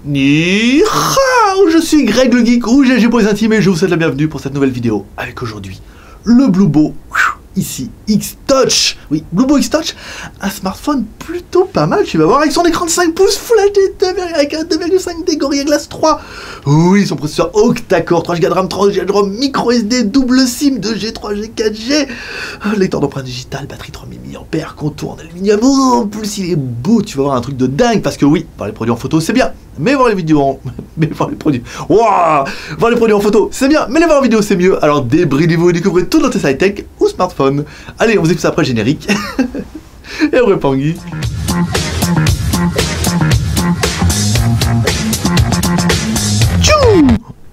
Ni hao, je suis Greg le Geek ou GG pour les intimes et je vous souhaite la bienvenue pour cette nouvelle vidéo avec aujourd'hui le Bluebo, ici X-Touch. Oui, Bluebo X-Touch, un smartphone plutôt pas mal, tu vas voir, avec son écran de 5 pouces Full HD avec un 2,5D Gorilla Glass 3. Oui, son processeur octa-core, 3Go de RAM, 3Go de ROM, micro SD, double SIM, 2G, 3G, 4G, lecteur d'empreinte digitale, batterie 3000 mAh, contour en aluminium. Oh, en plus il est beau, tu vas voir un truc de dingue, parce que oui, voir les produits en photo c'est bien, mais voir les vidéos en... mais voir les produits... Waouh, voir les produits en photo c'est bien, mais les voir en vidéo c'est mieux. Alors débridez-vous et découvrez tout notre high-tech ou smartphone. Allez, on vous écoute ça après le générique. Et on répond Guy.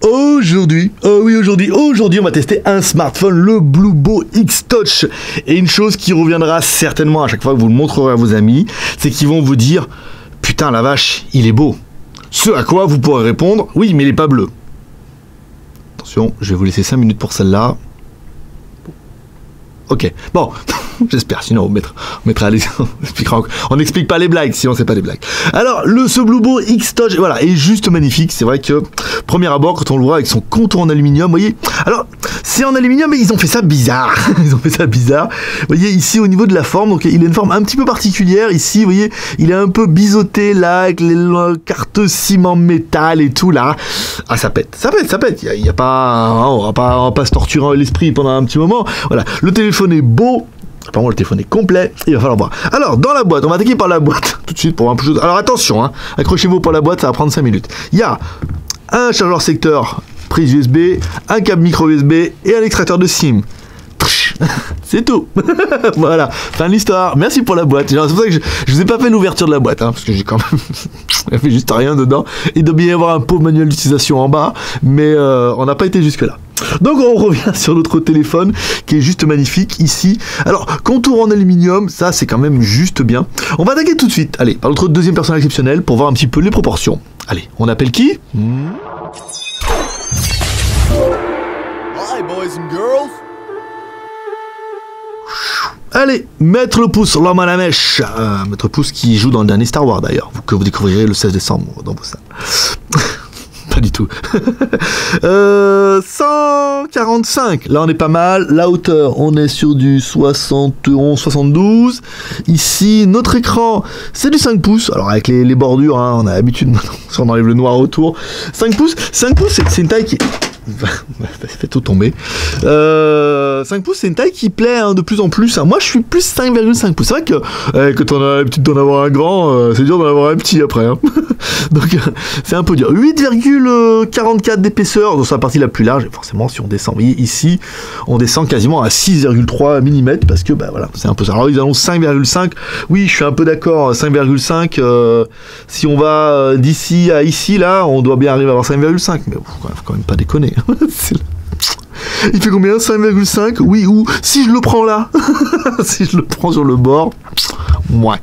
Aujourd'hui, aujourd'hui, on va tester un smartphone, le Bluebo X-Touch. Et une chose qui reviendra certainement à chaque fois que vous le montrerez à vos amis, c'est qu'ils vont vous dire « Putain, la vache, il est beau ». Ce à quoi vous pourrez répondre « Oui, mais il n'est pas bleu ». Attention, je vais vous laisser 5 minutes pour celle-là. Ok, bon, j'espère, sinon on mettra on n'explique pas les blagues, sinon c'est pas des blagues. Alors, ce Bluebo X-Touch, voilà, est juste magnifique. C'est vrai que, premier abord, quand on le voit avec son contour en aluminium, vous voyez, alors, c'est en aluminium, mais ils ont fait ça bizarre. Ils ont fait ça bizarre. Vous voyez, ici, au niveau de la forme, donc il a une forme un petit peu particulière. Ici, vous voyez, il est un peu biseauté, là, avec les cartes ciment métal et tout, là. Ah, ça pète. Il y a pas, on va pas se torturer l'esprit pendant un petit moment. Voilà, le téléphone est beau. Apparemment le téléphone est complet, il va falloir voir. Alors dans la boîte, on va attaquer par la boîte tout de suite pour voir un peu de choses. Alors attention, hein, accrochez-vous pour la boîte, ça va prendre 5 minutes. Il y a un chargeur secteur, prise USB, un câble micro USB et un extracteur de SIM. C'est tout. Voilà, fin de l'histoire. Merci pour la boîte. C'est pour ça que je vous ai pas fait l'ouverture de la boîte, hein, parce que j'ai quand même fait juste rien dedans. Il doit bien y avoir un pauvre manuel d'utilisation en bas, mais on n'a pas été jusque là. Donc on revient sur notre téléphone qui est juste magnifique ici. Alors contour en aluminium, ça c'est quand même juste bien. On va attaquer tout de suite, allez, par notre deuxième personne exceptionnelle pour voir un petit peu les proportions. Allez, on appelle qui? Hi boys and girls. Allez, mettre le pouce, l'homme à la mèche. Mettre le pouce qui joue dans le dernier Star Wars d'ailleurs, que vous découvrirez le 16 décembre dans vos salles. Pas du tout. 145. Là, on est pas mal. La hauteur, on est sur du 71, 72. Ici, notre écran, c'est du 5 pouces. Alors, avec les bordures, hein, on a l'habitude maintenant, si on enlève le noir autour. 5 pouces, c'est une taille qui... ça fait tout tomber. 5 pouces, c'est une taille qui plaît hein, de plus en plus. Moi, je suis plus 5,5 pouces. C'est vrai que quand on a l'habitude d'en avoir un grand, c'est dur d'en avoir un petit après. Hein. Donc, c'est un peu dur. 8,44 d'épaisseur dans sa partie la plus large. Et forcément, si on descend, vous voyez, ici, on descend quasiment à 6,3 mm parce que, bah voilà, c'est un peu ça. Alors, ils annoncent 5,5. Oui, je suis un peu d'accord. 5,5. Si on va d'ici à ici, là, on doit bien arriver à avoir 5,5. Mais faut quand même pas déconner. Il fait combien? 5,5? Oui, ou si je le prends là, si je le prends sur le bord, ouais,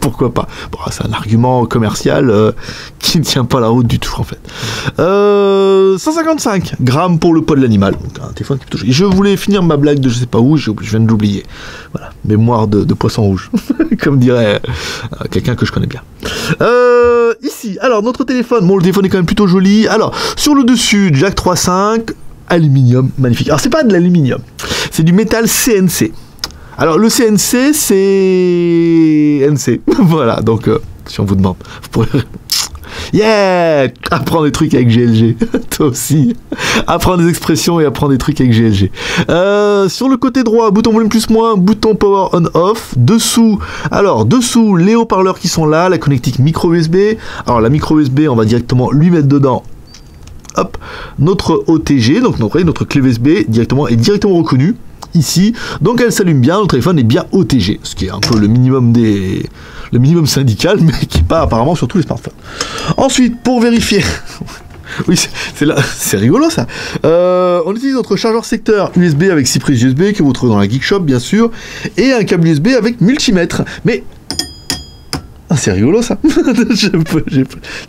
pourquoi pas. Bon, c'est un argument commercial qui ne tient pas la route du tout en fait. 155 grammes pour le poids de l'animal. Donc un téléphone qui me touche. Et je voulais finir ma blague de je sais pas où, je viens de l'oublier. Voilà, mémoire de poisson rouge, comme dirait quelqu'un que je connais bien. Ici, alors notre téléphone, bon le téléphone est quand même plutôt joli. Alors, sur le dessus, jack 3.5, aluminium, magnifique. Alors c'est pas de l'aluminium, c'est du métal CNC. Alors le CNC, c'est NC. Voilà, donc si on vous demande, vous pourrez... Yeah! Apprendre des trucs avec GLG. Toi aussi. Apprendre des expressions et apprendre des trucs avec GLG. Sur le côté droit, bouton volume plus moins, bouton power on off. Dessous, les haut-parleurs qui sont là, la connectique micro USB. Alors la micro USB, on va directement lui mettre dedans. Hop, notre OTG, donc notre clé USB est directement reconnue ici. Donc elle s'allume bien, le téléphone est bien OTG, ce qui est un peu le minimum syndical, mais qui n'est pas apparemment sur tous les smartphones. Ensuite, pour vérifier, oui, c'est rigolo ça. On utilise notre chargeur secteur USB avec 6 prises USB que vous trouvez dans la Geek Shop, bien sûr, et un câble USB avec multimètre. Mais Ah, c'est rigolo ça.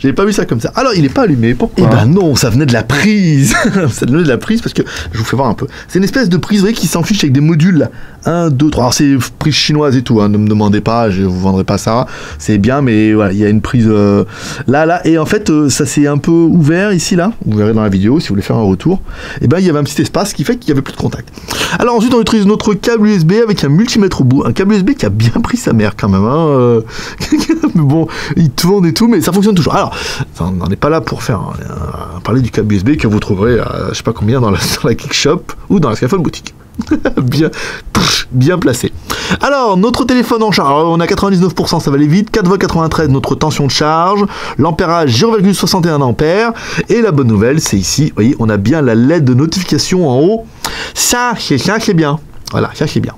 J'avais pas vu ça comme ça. Alors, il est pas allumé, pourquoi? Eh ben non, ça venait de la prise. Ça venait de la prise parce que, je vous fais voir un peu. C'est une espèce de prise, vous voyez, qui s'enfiche avec des modules là. 1, 2, 3. Alors, c'est prise chinoise et tout, hein. Ne me demandez pas, je vous vendrai pas ça. C'est bien, mais voilà, il y a une prise là. Et en fait, ça s'est un peu ouvert ici, là. Vous verrez dans la vidéo si vous voulez faire un retour. Et ben, il y avait un petit espace qui fait qu'il y avait plus de contact. Alors, ensuite, on utilise notre câble USB avec un multimètre au bout. Un câble USB qui a bien pris sa mère quand même, hein. Mais bon, il tourne et tout, mais ça fonctionne toujours. Alors, on n'en est pas là pour faire parler du câble USB que vous trouverez à je sais pas combien dans la Geekshop ou dans la Skyphone boutique. bien placé. Alors, notre téléphone en charge, alors, on a 99%, ça va aller vite, 4,93 notre tension de charge, l'ampérage 0,61 ampères, et la bonne nouvelle, c'est ici, vous voyez, on a bien la LED de notification en haut. Ça c'est bien. Voilà, ça c'est bien.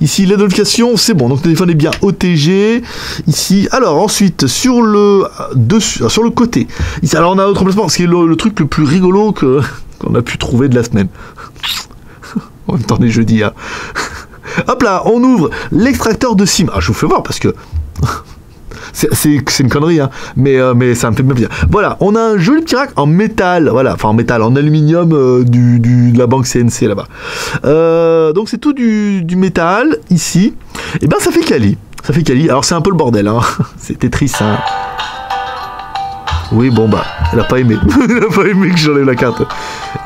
Ici, les notifications, c'est bon. Donc, le téléphone est bien OTG. Ici, alors ensuite, sur le côté. Ici, alors, on a notre emplacement. C'est le truc le plus rigolo qu'on a pu trouver de la semaine. En même temps, on est jeudi, hein. Hop là, on ouvre l'extracteur de SIM. Ah, je vous fais voir parce que... C'est une connerie, hein. Mais ça me fait bien plaisir. Voilà, on a un joli petit rack en métal, voilà, enfin en métal, en aluminium de la banque CNC là-bas. Donc c'est tout du métal ici. Et ben ça fait quali. Alors c'est un peu le bordel, hein. C'est Tetris, hein. Oui, bon bah, elle a pas aimé. Elle a pas aimé que j'enlève la carte.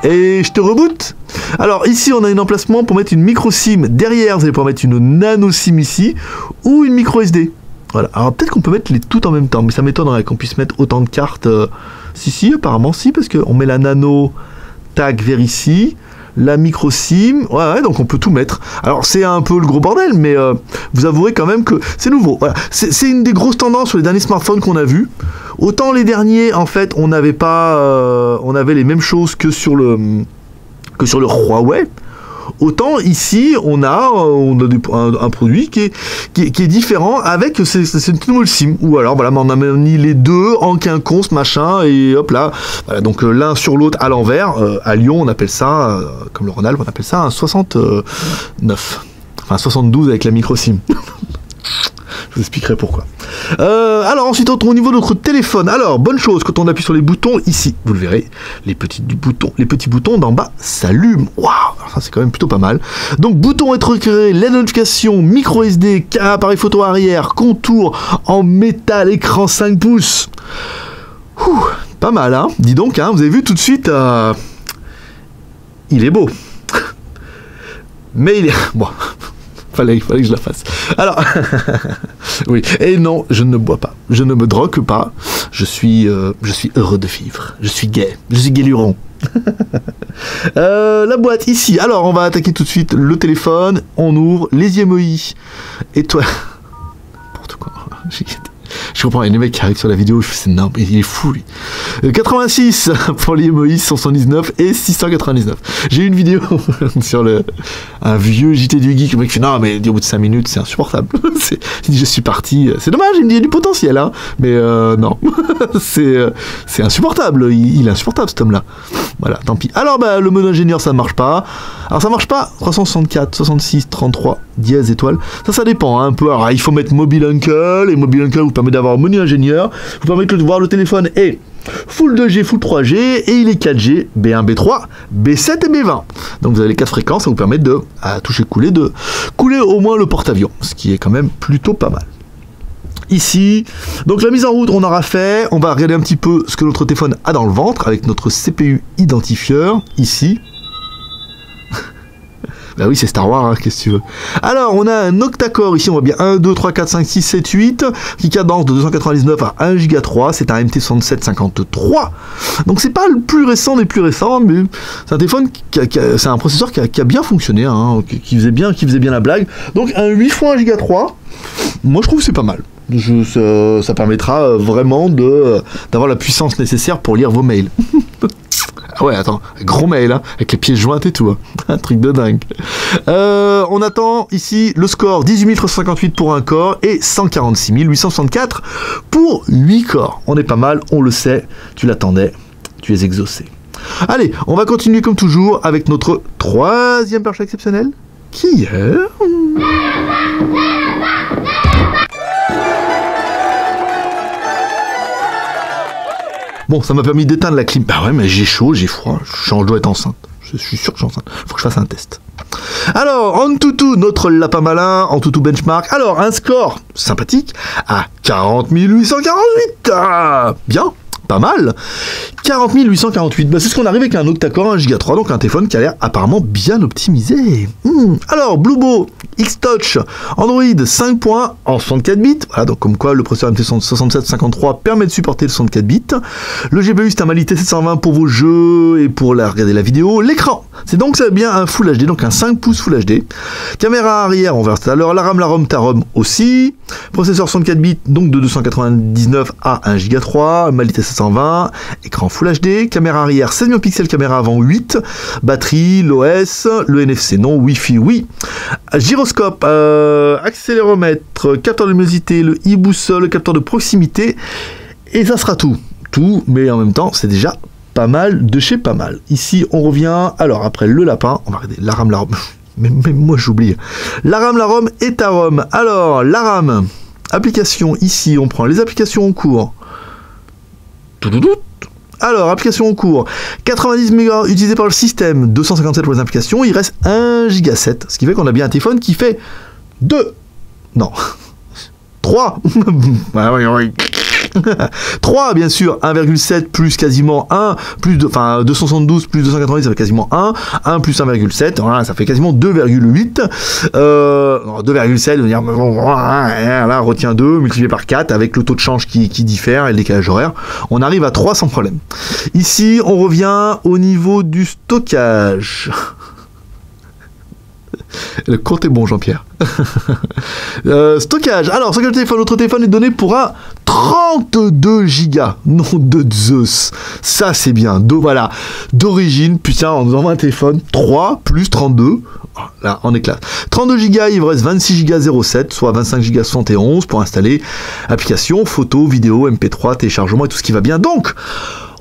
Et je te reboot. Alors ici on a un emplacement pour mettre une micro SIM. Derrière vous allez pouvoir mettre une nano SIM ici ou une micro SD. Voilà, alors peut-être qu'on peut mettre les toutes en même temps, mais ça m'étonnerait qu'on puisse mettre autant de cartes. Si, apparemment si, parce qu'on met la nano tag vers ici, la micro SIM, ouais, donc on peut tout mettre. Alors c'est un peu le gros bordel, mais vous avouerez quand même que c'est nouveau. Voilà. C'est une des grosses tendances sur les derniers smartphones qu'on a vus. Autant les derniers, en fait, on n'avait pas, on avait les mêmes choses que sur le Huawei. Autant ici, on a un produit qui est différent avec cette nouvelle SIM. Ou alors, voilà, on a mis les deux en quinconce, machin, et hop là. Voilà, donc l'un sur l'autre à l'envers. À Lyon, on appelle ça, comme le Rhône-Alpes, on appelle ça un 69. Enfin, 72 avec la micro SIM. Je vous expliquerai pourquoi. Alors ensuite, au niveau de notre téléphone. Alors, bonne chose, quand on appuie sur les boutons, ici, vous le verrez, les petits boutons d'en bas s'allument. Waouh, ça c'est quand même plutôt pas mal. Donc, bouton être recréé, les notifications, micro SD, appareil photo arrière, contour en métal, écran 5 pouces. Ouh, pas mal, hein. Dis donc, hein, vous avez vu tout de suite, il est beau. Mais il est... Bon... Fallait que je la fasse. Alors, oui, et non, je ne bois pas, je ne me drogue pas, je suis heureux de vivre, je suis guéluron. La boîte ici, alors on va attaquer tout de suite le téléphone, on ouvre les IMEI, et toi, n'importe quoi, je comprends, il y a des mecs qui arrivent sur la vidéo, c'est non, il est fou lui. 86 pour les IMEI, 179 et 699. J'ai eu une vidéo sur un vieux JT du Geek, le mec fait non mais au bout de 5 minutes c'est insupportable. Il dit je suis parti, c'est dommage, il me dit il y a du potentiel, hein, mais non, c'est insupportable, il est insupportable cet homme-là. Voilà, tant pis. Alors bah le mode ingénieur ça ne marche pas. Alors ça marche pas, 364, 66, 33, dièse, étoile. Ça dépend hein, un peu. Alors il faut mettre Mobile Uncle, et Mobile Uncle vous permet d'avoir un menu ingénieur, vous permet de voir le téléphone et full 2G, full 3G, et il est 4G, B1, B3, B7 et B20. Donc vous avez les 4 fréquences, ça vous permet de, à toucher couler, de couler au moins le porte-avions, ce qui est quand même plutôt pas mal. Ici, donc la mise en route on aura fait, on va regarder un petit peu ce que notre téléphone a dans le ventre avec notre CPU identifieur, ici. Bah oui, c'est Star Wars, hein, qu'est-ce que tu veux. Alors, on a un octa-core, ici on voit bien 1, 2, 3, 4, 5, 6, 7, 8, qui cadence de 299 à 1 Go 3, c'est un MT6753. Donc c'est pas le plus récent des plus récents, mais c'est un téléphone, c'est un processeur qui a bien fonctionné, hein, qui faisait bien la blague. Donc un 8 x 1 Go 3, moi je trouve que c'est pas mal. Ça permettra vraiment d'avoir la puissance nécessaire pour lire vos mails. Ah ouais, attends, gros mail, hein, avec les pièces jointes et tout, hein. Un truc de dingue. On attend ici le score 18 358 pour un corps et 146 864 pour 8 corps. On est pas mal, on le sait, tu l'attendais, tu es exaucé. Allez, on va continuer comme toujours avec notre troisième perche exceptionnelle, qui est... Bon, ça m'a permis d'éteindre la clim. Bah ouais, mais j'ai chaud, j'ai froid, je dois être enceinte. Je suis sûr que je suis enceinte. Faut que je fasse un test. Alors, Antutu, notre lapin malin, Antutu benchmark. Alors, un score sympathique à 40 848. Ah, bien, pas mal. 40 848. Bah, c'est ce qu'on arrive avec un octa-core, un Giga 3, donc un téléphone qui a l'air apparemment bien optimisé. Alors, Bluebo X-Touch Android 5 points en 64 bits. Voilà, donc comme quoi le processeur MT6753 permet de supporter le 64 bits. Le GPU, c'est un Mali T720 pour vos jeux et pour regarder la vidéo. L'écran, c'est donc ça bien un Full HD, donc un 5 pouces Full HD. Caméra arrière, on verra tout à l'heure. La RAM, ta ROM aussi. Processeur 64 bits, donc de 299 à 1 Go 3. Mali T720. Écran Full HD. Caméra arrière, 16 millions de pixels. Caméra avant 8. Batterie, l'OS, le NFC non, Wi-Fi oui. Gyroscope, accéléromètre, capteur de luminosité, le e-boussole, le capteur de proximité. Et ça sera tout. Tout, mais en même temps, c'est déjà pas mal de chez pas mal. Ici, on revient. Alors, après le lapin, on va regarder la RAM, la ROM. Même moi, j'oublie. La RAM, la ROM et ta ROM. Alors, la RAM, application, ici, on prend les applications en cours. Alors, application en cours, 90 mégas utilisés par le système, 257 pour les applications, il reste 1 Go 7, ce qui fait qu'on a bien un téléphone qui fait 2. Non. 3. 3 bien sûr, 1,7 plus quasiment 1, plus de, enfin 272 plus 290 ça fait quasiment 1 plus 1,7, voilà, ça fait quasiment 2,8. 2,7, dire là retient 2 multiplié par 4 avec le taux de change qui diffère et le décalage horaire, on arrive à 3 sans problème. Ici on revient au niveau du stockage. Le compte est bon, Jean-Pierre. Stockage. Alors, stockage de téléphone. Notre téléphone est donné pour un 32 gigas. Nom de Zeus. Ça, c'est bien. Voilà. D'origine, putain, on nous envoie un téléphone 3 plus 32. Là, on éclate. 32 gigas, il vous reste 26 gigas 07, soit 25 gigas 71 pour installer applications, photos, vidéos, MP3, téléchargement et tout ce qui va bien. Donc,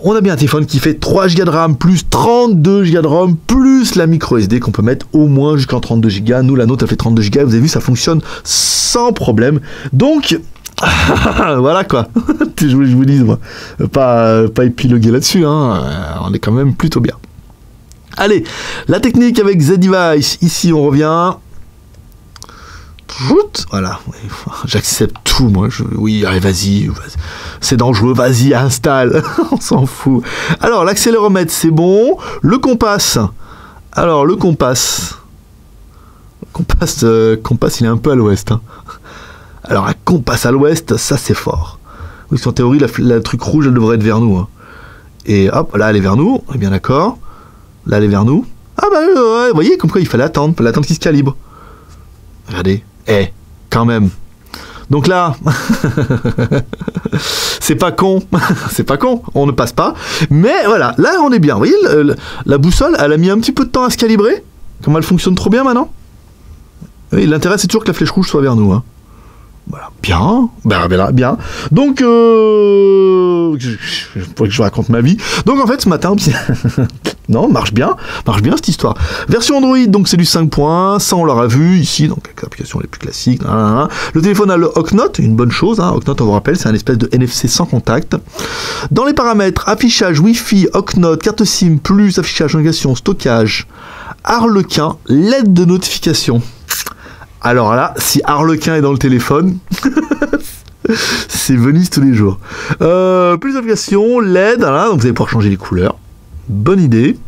on a bien un téléphone qui fait 3 Go de RAM plus 32 Go de ROM plus la micro SD qu'on peut mettre au moins jusqu'en 32 Go. Nous, la nôtre, elle fait 32 Go. Vous avez vu, ça fonctionne sans problème. Donc, voilà quoi. Je vous dis, moi, pas épiloguer là-dessus. Hein. On est quand même plutôt bien. Allez, la technique avec Z-Device. Ici, on revient. Voilà, j'accepte tout, moi. Oui, allez, vas-y. C'est dangereux, vas-y, installe. On s'en fout. Alors, l'accéléromètre, c'est bon. Le compas. Alors, le compas. Compas, il est un peu à l'ouest. Hein. Alors, un compas à l'ouest, ça, c'est fort. Oui, en théorie, la truc rouge, elle devrait être vers nous. Hein. Et hop, là, elle est vers nous. On est bien d'accord. Là, elle est vers nous. Ah, bah, ouais, vous voyez, comme quoi il fallait attendre qu'il se calibre. Regardez. Quand même. Donc là, c'est pas con, c'est pas con, on ne passe pas. Mais voilà, là on est bien. Vous voyez, la boussole, elle a mis un petit peu de temps à se calibrer. Comment elle fonctionne trop bien maintenant. Oui, l'intérêt c'est toujours que la flèche rouge soit vers nous. Hein. Voilà, bien, bien. Donc, faudrait que je raconte ma vie. Donc en fait, ce matin, non, marche bien cette histoire. Version Android, donc c'est du 5 points, ça on l'aura vu ici, donc avec l'application les plus classiques. Le téléphone a le Oknote, une bonne chose. Hein. Oknote, on vous rappelle, c'est un espèce de NFC sans contact. Dans les paramètres, affichage, Wi-Fi, Oknote, carte SIM, plus affichage, navigation, stockage, Harlequin, LED de notification. Alors là, si Harlequin est dans le téléphone, c'est Venise tous les jours. Plus d'applications, LED, voilà, donc vous allez pouvoir changer les couleurs. Bonne idée.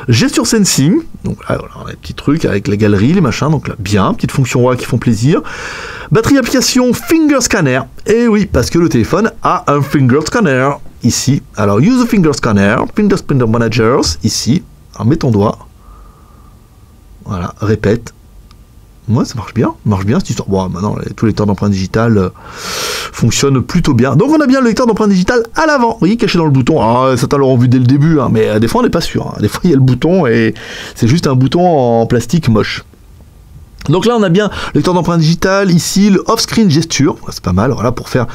Gesture sensing, donc là, voilà, on a des petits trucs avec la galerie, les machins, donc là, bien, petites fonctions qui font plaisir. Batterie application finger scanner, et oui, parce que le téléphone a un finger scanner, ici. Alors, use a finger scanner, finger scanner managers, ici. Alors, mets ton doigt. Voilà, répète. Moi, ça marche bien cette histoire. Bon, maintenant, tous les lecteurs d'empreintes digitales fonctionnent plutôt bien. Donc, on a bien le lecteur d'empreintes digitales à l'avant. Vous voyez, caché dans le bouton. Ah, certains l'auront vu dès le début, hein, mais des fois, on n'est pas sûr. Hein. Des fois, il y a le bouton et c'est juste un bouton en plastique moche. Donc là, on a bien le lecteur d'empreintes digitales. Ici, le off-screen gesture. C'est pas mal, voilà, pour faire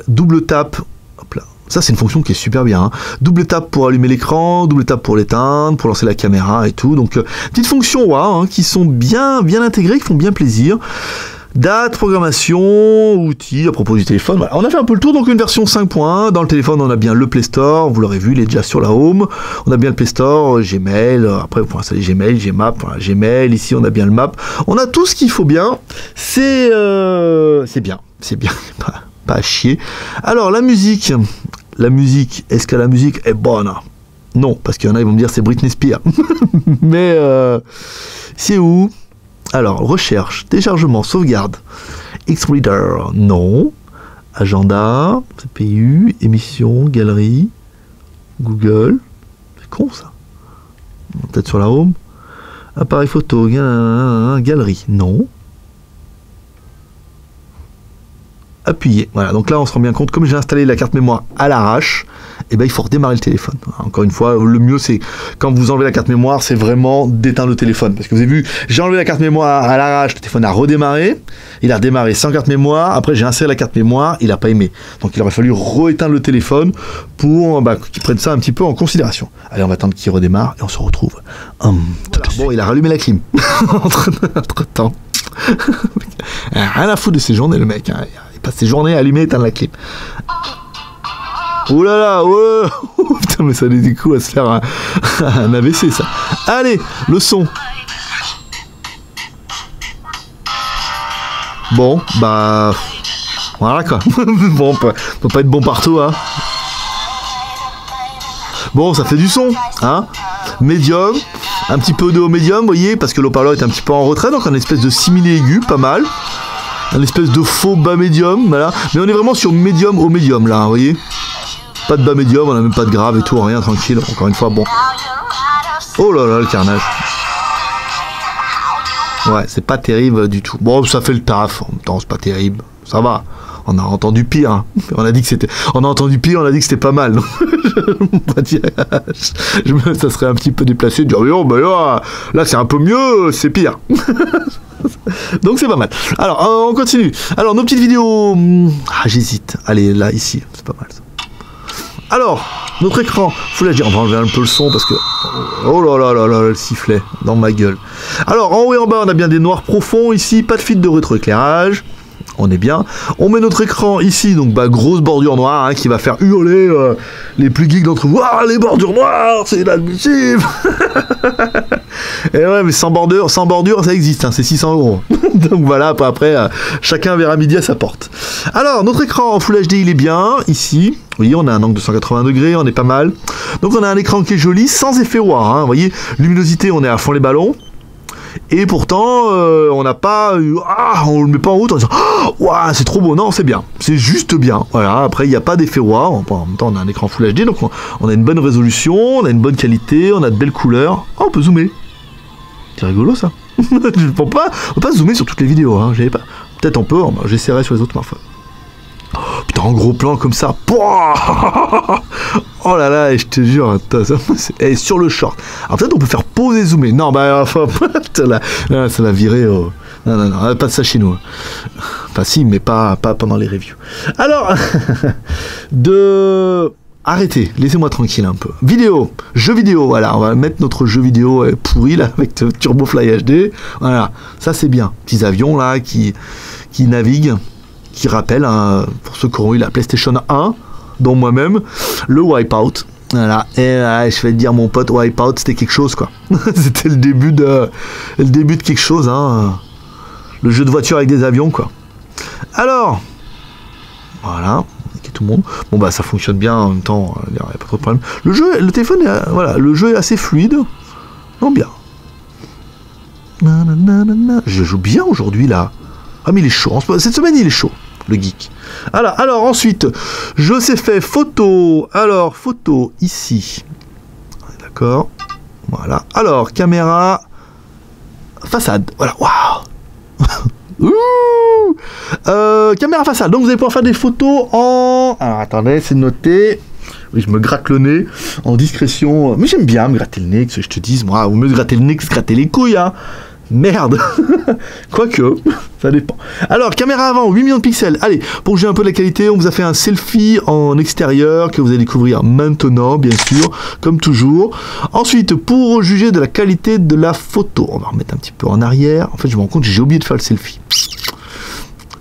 double tap. Hop là. Ça, c'est une fonction qui est super bien. Hein. Double tap pour allumer l'écran, double tap pour l'éteindre, pour lancer la caméra et tout. Donc, petites fonctions qui sont bien intégrées, qui font bien plaisir. Date, programmation, outils à propos du téléphone. Voilà. On a fait un peu le tour, donc une version 5.1. Dans le téléphone, on a bien le Play Store, vous l'aurez vu, il est déjà sur la Home. On a bien le Play Store, Gmail, après vous pouvez installer Gmail, Gmap, voilà, Gmail, ici on a bien le Map. On a tout ce qu'il faut bien, c'est bien, pas à chier. Alors la musique, est-ce que la musique est bonne? Non, parce qu'il y en a, ils vont me dire c'est Britney Spears. Mais c'est où? Alors, recherche, téléchargement, sauvegarde, X-Reader, non. Agenda, CPU, émission, galerie, Google. C'est con ça. Peut-être sur la Home. Appareil photo, galerie, non. Appuyer. Voilà, donc là on se rend bien compte, comme j'ai installé la carte mémoire à l'arrache, et ben il faut redémarrer le téléphone. Encore une fois, le mieux c'est quand vous enlevez la carte mémoire, c'est vraiment d'éteindre le téléphone. Parce que vous avez vu, j'ai enlevé la carte mémoire à l'arrache, le téléphone a redémarré, il a redémarré sans carte mémoire, après j'ai inséré la carte mémoire, il n'a pas aimé. Donc il aurait fallu rééteindre le téléphone pour qu'ils prennent ça un petit peu en considération. Allez, on va attendre qu'il redémarre et on se retrouve. Voilà. Bon, il a rallumé la clim entre temps. Rien à foutre de ses journées, le mec. Hein. Il passe ses journées à allumer et éteindre la clim. Ouh là là, oh, putain, mais ça donne du coup à se faire un AVC, ça. Allez, le son. Bon, bah... Voilà, quoi. Bon, on peut pas être bon partout, hein. Bon, ça fait du son, hein. Médium, un petit peu de haut médium, vous voyez, parce que l'haut-parleur est un petit peu en retrait, donc un espèce de simili aigu, pas mal. Un espèce de faux bas médium, voilà. Mais on est vraiment sur médium au médium, là, vous voyez. Pas de bas médium, on a même pas de grave et tout, rien, tranquille. Encore une fois, bon. Oh là là, le carnage. Ouais, c'est pas terrible du tout. Bon, ça fait le taf, en même temps, c'est pas terrible. Ça va. On a entendu pire. Hein. On a dit que c'était. On a entendu pire. On a dit que c'était pas mal. Ça serait un petit peu déplacé de dire oh, bah là c'est un peu mieux, c'est pire. Donc c'est pas mal. Alors on continue. Alors nos petites vidéos. Ah j'hésite. Allez là ici, c'est pas mal ça. Alors notre écran Full HD. On va enlever un peu le son parce que oh là là là là le sifflet dans ma gueule. Alors en haut et en bas on a bien des noirs profonds ici. Pas de fil de rétroéclairage. On est bien. On met notre écran ici, donc bah, grosse bordure noire hein, qui va faire hurler les plus geeks d'entre vous. Ah, les bordures noires, c'est inadmissible. Et ouais, mais sans bordure, ça existe, hein, c'est 600 €. Donc voilà, après, chacun verra midi à sa porte. Alors, notre écran en Full HD, il est bien, ici. Vous voyez, on a un angle de 180 degrés, on est pas mal. Donc on a un écran qui est joli, sans effet WAR. Hein, vous voyez, luminosité, on est à fond les ballons. Et pourtant, on n'a pas... on le met pas en route en disant « Waouh, c'est trop beau !» Non, c'est bien. C'est juste bien. Voilà, après, il n'y a pas d'effet WAR. En même temps, on a un écran Full HD, donc on a une bonne résolution, on a une bonne qualité, on a de belles couleurs. Oh, on peut zoomer. C'est rigolo, ça. On peut pas zoomer sur toutes les vidéos. Hein. Peut-être on peut, j'essaierai sur les autres smartphones. Oh, putain, en gros plan comme ça. Oh là là, je te jure, et sur le short. Alors peut-être on peut faire pause et zoomer. Non, bah, ça l'a viré. Non, pas de ça chez nous. Enfin si, mais pas pendant les reviews. Alors, arrêtez, laissez-moi tranquille un peu. Vidéo, jeu vidéo, voilà, on va mettre notre jeu vidéo pourri là avec Turbo Fly HD. Voilà, ça c'est bien. Petits avions là qui naviguent, qui rappellent, hein, pour ceux qui auront eu la PlayStation 1, dont moi-même, le Wipeout. Voilà, et je vais te dire mon pote, Wipeout c'était quelque chose quoi. C'était le début de quelque chose, hein. Le jeu de voiture avec des avions quoi. Alors, voilà. Tout le monde. Bon bah ça fonctionne bien en même temps, il n'y a pas trop de problème. Le téléphone, voilà, le jeu est assez fluide. Non bien. Je joue bien aujourd'hui là. Ah mais il est chaud. Cette semaine il est chaud, le geek. Alors ensuite, je sais fait photo. Alors photo ici. D'accord. Voilà. Alors caméra façade. Voilà. Waouh. Caméra façade, donc vous allez pouvoir faire des photos en... Alors attendez, c'est noté. Oui, je me gratte le nez en discrétion. Mais j'aime bien me gratter le nez, que je te dise, moi, ou me gratter le nez que se gratter les couilles, hein. Merde. Quoique, ça dépend. Alors, caméra avant, 8 millions de pixels. Allez, pour juger un peu de la qualité, on vous a fait un selfie en extérieur que vous allez découvrir maintenant, bien sûr, comme toujours. Ensuite, pour juger de la qualité de la photo, on va remettre un petit peu en arrière. En fait, je me rends compte que j'ai oublié de faire le selfie.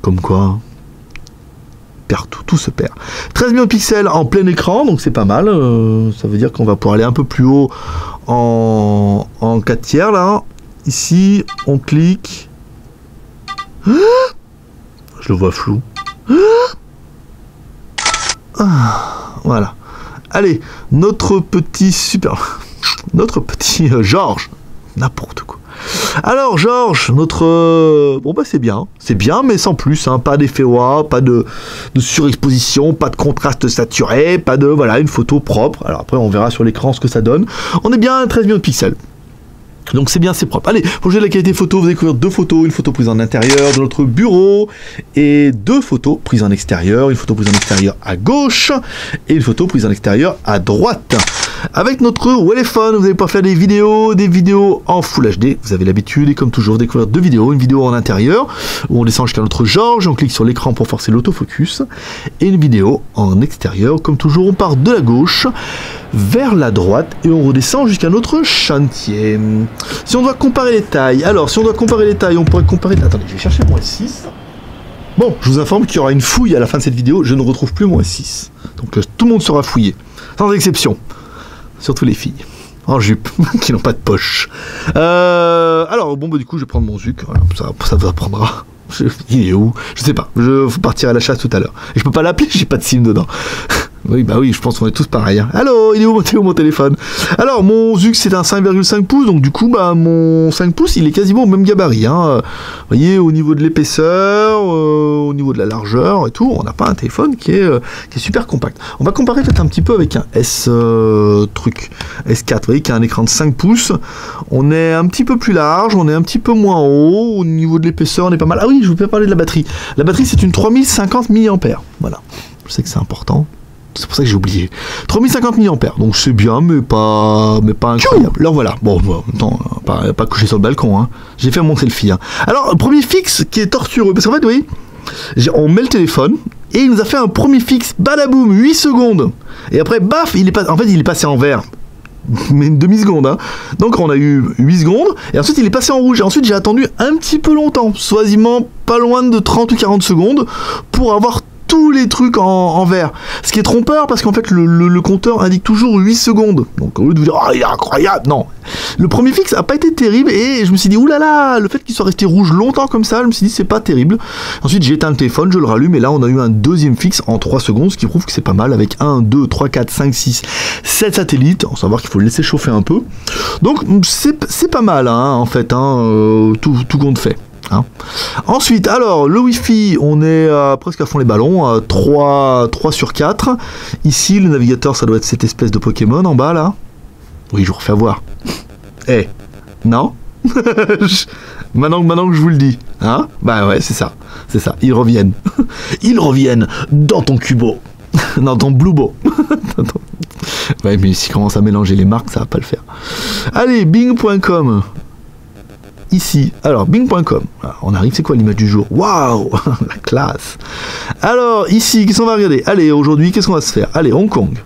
Comme quoi, hein. Tout se perd. 13 millions de pixels en plein écran, donc c'est pas mal. Ça veut dire qu'on va pouvoir aller un peu plus haut en 4 tiers là. Ici, on clique. Je le vois flou. Voilà. Allez, notre petit Georges. N'importe quoi. Alors Georges, notre... bon bah c'est bien, mais sans plus, hein, pas d'effet WAV, pas de surexposition, pas de contraste saturé, pas de... Voilà, une photo propre. Alors après on verra sur l'écran ce que ça donne. On est bien à 13 millions de pixels. Donc c'est bien, c'est propre. Allez, pour juger la qualité photo, vous allez découvrir 2 photos, une photo prise en intérieur de notre bureau et 2 photos prises en extérieur, une photo prise en extérieur à gauche et une photo prise en extérieur à droite. Avec notre téléphone, vous allez pouvoir faire des vidéos en Full HD. Vous avez l'habitude et comme toujours, vous découvrir 2 vidéos, une vidéo en intérieur où on descend jusqu'à notre Georges, on clique sur l'écran pour forcer l'autofocus et une vidéo en extérieur. Comme toujours, on part de la gauche vers la droite et on redescend jusqu'à notre chantier. Si on doit comparer les tailles, on pourrait comparer... Attendez, je vais chercher mon S6. Bon, je vous informe qu'il y aura une fouille à la fin de cette vidéo, je ne retrouve plus mon S6. Donc tout le monde sera fouillé, sans exception. Surtout les filles, en jupe, qui n'ont pas de poche. Alors, bon, bah du coup, je vais prendre mon Zuc, voilà, ça vous apprendra. Il est où? Je sais pas, faut partir à la chasse tout à l'heure. Et je peux pas l'appeler, j'ai pas de SIM dedans. Oui, bah oui, je pense qu'on est tous pareils. Hein. Allô, il est où mon téléphone? Alors, mon Zux, c'est un 5,5 pouces, donc du coup, bah, mon 5 pouces, il est quasiment au même gabarit. Hein. Vous voyez, au niveau de l'épaisseur, au niveau de la largeur et tout, on n'a pas un téléphone qui est super compact. On va comparer peut-être un petit peu avec un S4, vous voyez, qui a un écran de 5 pouces. On est un petit peu plus large, on est un petit peu moins haut. Au niveau de l'épaisseur, on est pas mal. Ah oui, je vous peux parler de la batterie. La batterie, c'est une 3050 mAh. Voilà, je sais que c'est important. C'est pour ça que j'ai oublié. 3050 mAh, donc c'est bien, mais pas incroyable. Alors voilà, bon, attends, pas couché sur le balcon, hein. J'ai fait mon selfie. Hein. Alors, le premier fixe qui est tortureux, parce qu'en fait, oui, on met le téléphone, et il nous a fait un premier fixe, badaboum, 8 secondes. Et après, baf, il est passé en vert. Mais une demi-seconde, hein. Donc on a eu 8 secondes, et ensuite il est passé en rouge, et ensuite j'ai attendu un petit peu longtemps, soisiment pas loin de 30 ou 40 secondes, pour avoir tous les trucs en vert. Ce qui est trompeur parce qu'en fait le compteur indique toujours 8 secondes. Donc au lieu de vous dire oh il est incroyable, non. Le premier fixe a pas été terrible et je me suis dit oulala, le fait qu'il soit resté rouge longtemps comme ça, je me suis dit c'est pas terrible. Ensuite j'ai éteint le téléphone, je le rallume et là on a eu un deuxième fixe en 3 secondes, ce qui prouve que c'est pas mal avec 1, 2, 3, 4, 5, 6, 7 satellites. On savoir qu'il faut le laisser chauffer un peu. Donc c'est pas mal hein, en fait, hein, tout compte fait. Hein. Ensuite, alors, le Wi-Fi, on est presque à fond les ballons, 3 sur 4. Ici, le navigateur, ça doit être cette espèce de Pokémon en bas, là. Oui, je vous refais voir. Eh, non. maintenant que je vous le dis. Hein. Bah ouais, c'est ça. Ils reviennent. Ils reviennent dans ton cubo. Dans ton bluebo. Ouais, mais s'il commence à mélanger les marques, ça va pas le faire. Allez, bing.com. Ici, alors bing.com, on arrive, c'est quoi l'image du jour? Waouh, la classe. Alors ici, qu'est-ce qu'on va regarder? Allez, aujourd'hui, qu'est-ce qu'on va se faire? Allez, Hong Kong.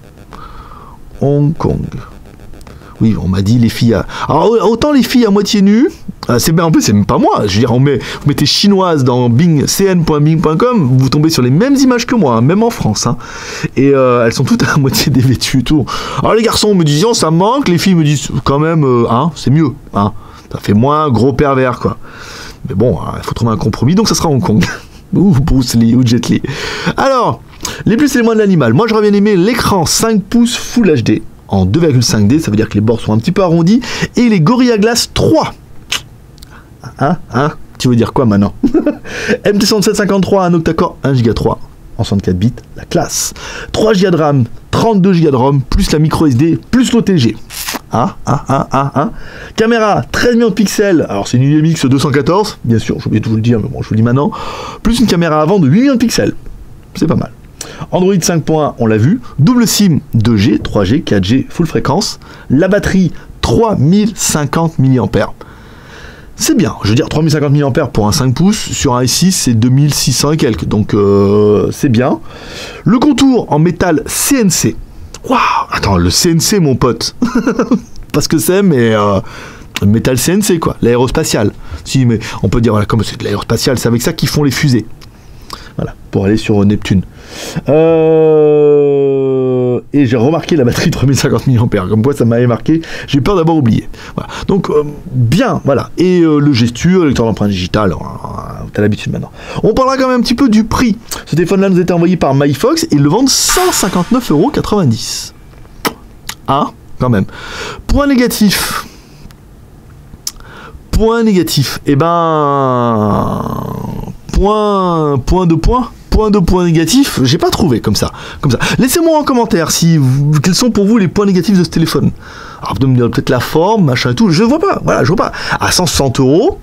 Oui, on m'a dit les filles Alors autant les filles à moitié nues, en plus c'est même pas moi, je veux dire, vous mettez chinoise dans cn.bing.com, vous tombez sur les mêmes images que moi, hein, même en France, hein. Et elles sont toutes à moitié dévêtues et tout. Alors les garçons me disent, ça me manque, les filles me disent, quand même, hein, c'est mieux, hein. Ça fait moins gros pervers, quoi. Mais bon, il faut trouver un compromis, donc ça sera Hong Kong. Ou Bruce Lee, ou Jet Li. Alors, les plus et les moins de l'animal. Moi, j'aurais bien aimé l'écran 5 pouces Full HD en 2,5D, ça veut dire que les bords sont un petit peu arrondis, et les Gorilla Glass 3. Hein? Tu veux dire quoi maintenant? MT6753, un octa-core, 1 Go 3 en 64 bits, la classe. 3 Go de RAM, 32 Go de ROM, plus la micro SD, plus l'OTG. Caméra 13 millions de pixels, alors c'est une UMX 214, bien sûr, j'ai oublié de vous le dire, mais bon, je vous le dis maintenant, plus une caméra avant de 8 millions de pixels, c'est pas mal. Android 5.1, on l'a vu, double SIM 2G, 3G, 4G, full fréquence, la batterie 3050 mAh. C'est bien, je veux dire 3050 mAh pour un 5 pouces, sur un S6 c'est 2600 et quelques, donc c'est bien. Le contour en métal CNC. Waouh, attends, le CNC mon pote. Pas ce que c'est, mais métal CNC quoi, l'aérospatial. Si, mais on peut dire voilà, comme c'est de l'aérospatial, c'est avec ça qu'ils font les fusées. Voilà, pour aller sur Neptune. Et j'ai remarqué la batterie 3050 mAh, comme quoi ça m'avait marqué, j'ai peur d'avoir oublié. Voilà. Donc, bien, voilà. Et le gestu, lecteur d'empreinte digitale, t'as l'habitude maintenant. On parlera quand même un petit peu du prix. Ce téléphone-là nous a été envoyé par MyFox et ils le vendent 159,90 €. Ah, quand même. Point négatif. Eh ben... Point de points négatifs, j'ai pas trouvé comme ça. Laissez-moi en commentaire quels sont pour vous les points négatifs de ce téléphone. Alors, vous me dire peut-être la forme, machin et tout, je vois pas. Voilà, je vois pas. À 160 €,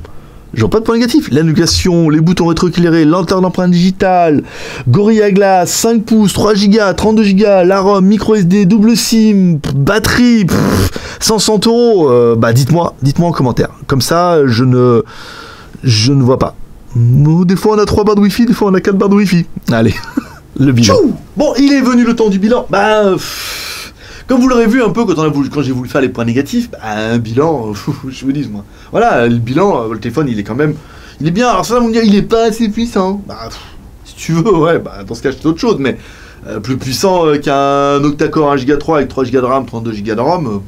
je vois pas de points négatifs. L'annulation, les boutons rétroéclairés, lenteur d'empreinte digitale, Gorilla Glass, 5 pouces, 3 Go, 32 Go, la ROM, micro SD, double SIM, batterie, 160 €. Bah dites-moi en commentaire. Comme ça, je ne vois pas. Des fois on a 3 barres de Wi-Fi, des fois on a 4 barres de Wi-Fi. Allez, le bilan. Bon, il est venu le temps du bilan. Bah, comme vous l'aurez vu un peu quand j'ai voulu faire les points négatifs, un bilan, je me dis moi. Voilà, le bilan, le téléphone il est bien. Alors ça, on me dit il est pas assez puissant. Bah, si tu veux, ouais, bah dans ce cas c'est autre chose, mais plus puissant qu'un octa-core 1 Go 3 avec 3 Go de RAM, 32 Go de ROM.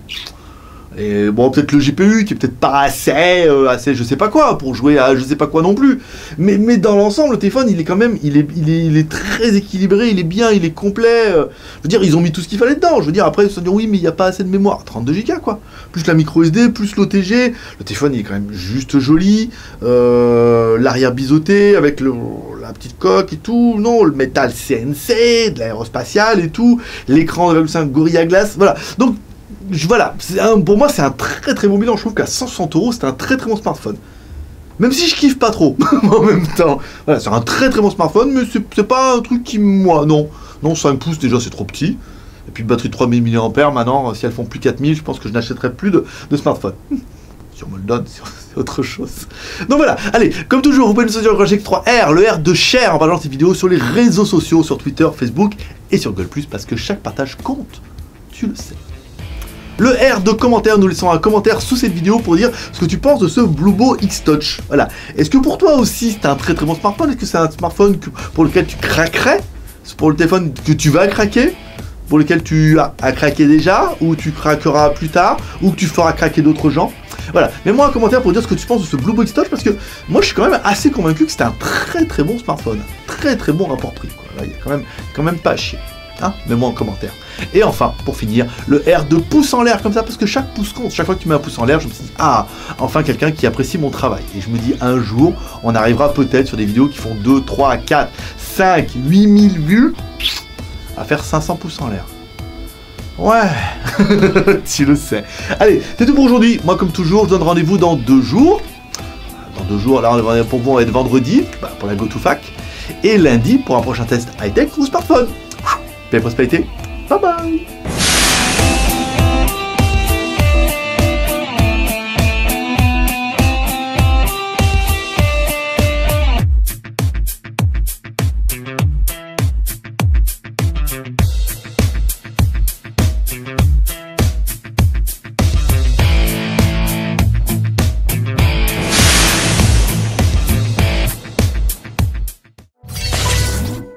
Et bon, peut-être le GPU qui est peut-être pas assez je sais pas quoi pour jouer à je sais pas quoi non plus, mais dans l'ensemble le téléphone il est quand même il est très équilibré, il est bien, il est complet. Je veux dire, ils ont mis tout ce qu'il fallait dedans. Je veux dire, après ils se disent oui mais il n'y a pas assez de mémoire, 32 Go quoi, plus la micro SD, plus l'OTG. Le téléphone il est quand même juste joli, l'arrière biseauté avec la petite coque et tout, non, le métal CNC, de l'aérospatial et tout, l'écran de 2,5 Gorilla Glass, voilà. Donc voilà, pour moi c'est un très très bon bilan. Je trouve qu'à 160 € c'est un très très bon smartphone. Même si je kiffe pas trop en même temps. Voilà, c'est un très très bon smartphone, mais c'est pas un truc qui moi non 5 pouces déjà c'est trop petit. Et puis batterie de 3000 mAh maintenant, si elles font plus 4000, je pense que je n'achèterai plus de smartphone. Si on me le donne, c'est autre chose. Donc voilà, allez, comme toujours, vous pouvez nous soutenir le projet 3R, le R de share en partageant cette vidéo sur les réseaux sociaux, sur Twitter, Facebook et sur Google+, parce que chaque partage compte, tu le sais. Le R de commentaire, nous laissons un commentaire sous cette vidéo pour dire ce que tu penses de ce Bluebo X Touch. Voilà. Est-ce que pour toi aussi c'est un très très bon smartphone? Est-ce que c'est un smartphone pour lequel tu craquerais? C'est pour le téléphone que tu vas craquer? Pour lequel tu as craqué déjà? Ou tu craqueras plus tard? Ou que tu feras craquer d'autres gens? Voilà. Mets-moi un commentaire pour dire ce que tu penses de ce Bluebo X Touch, parce que moi je suis quand même assez convaincu que c'est un très très bon smartphone. Très très bon rapport prix. Là, il y a quand même pas à chier. Hein, mets-moi en commentaire. Et enfin, pour finir, le R de pouce en l'air comme ça, parce que chaque pouce compte. Chaque fois que tu mets un pouce en l'air, je me suis dit, ah, enfin quelqu'un qui apprécie mon travail. Et je me dis, un jour, on arrivera peut-être sur des vidéos qui font 2, 3, 4, 5, 8000 vues, à faire 500 pouces en l'air. Ouais, tu le sais. Allez, c'est tout pour aujourd'hui. Moi, comme toujours, je donne rendez-vous dans 2 jours. Dans 2 jours, là, pour vous, on va être vendredi, pour la GoToFac. Et lundi, pour un prochain test high-tech ou smartphone. Belle prospérité. Bye bye.